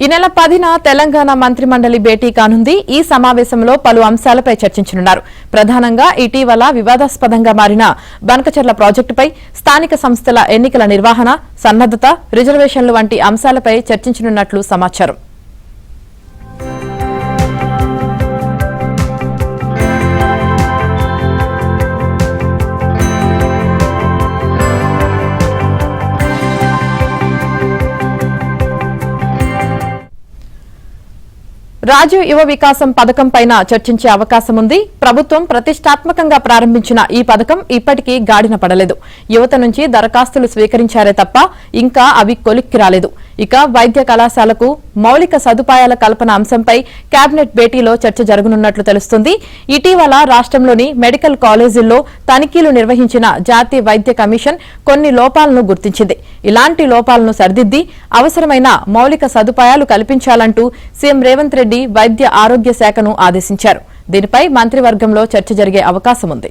ఈ నెల 10న తెలంగాణ మంత్రి మండలి భేటీ కానుంది. ఈ సమావేశంలో పలు అంశాలపై చర్చించనున్నారు. ప్రధానంగా ఇటీవల వివాదాస్పదంగా మారిన బనకచెర్ల ప్రాజెక్టుపై, స్థానిక సంస్థల ఎన్నికల నిర్వహణ, సన్నద్దత, రిజర్వేషన్లు వంటి అంశాలపై చర్చించనున్నట్లు సమాచారం. రాజీవ్ యువ వికాసం పథకం పైన చర్చించే అవకాశం ఉంది. ప్రభుత్వం ప్రతిష్టాత్మకంగా ప్రారంభించిన ఈ పథకం ఇప్పటికీ గాడిన పడలేదు. యువత నుంచి దరఖాస్తులు స్వీకరించారే తప్ప ఇంకా అవి కొలిక్కి రాలేదు. ఇక వైద్య కళాశాలకు మౌలిక సదుపాయాల కల్పన అంశంపై కేబినెట్ భేటీలో చర్చ జరగనున్నట్లు తెలుస్తుంది. ఇటీవల రాష్ట్రంలోని మెడికల్ కాలేజీల్లో తనిఖీలు నిర్వహించిన జాతీయ వైద్య కమిషన్ కొన్ని లోపాలను గుర్తించింది. ఇలాంటి లోపాలను సరిదిద్ది అవసరమైన మౌలిక సదుపాయాలు కల్పించాలంటూ సీఎం రేవంత్ రెడ్డి వైద్య ఆరోగ్య శాఖను ఆదేశించారు. దీనిపై మంత్రివర్గంలో చర్చ జరిగే అవకాశం ఉంది.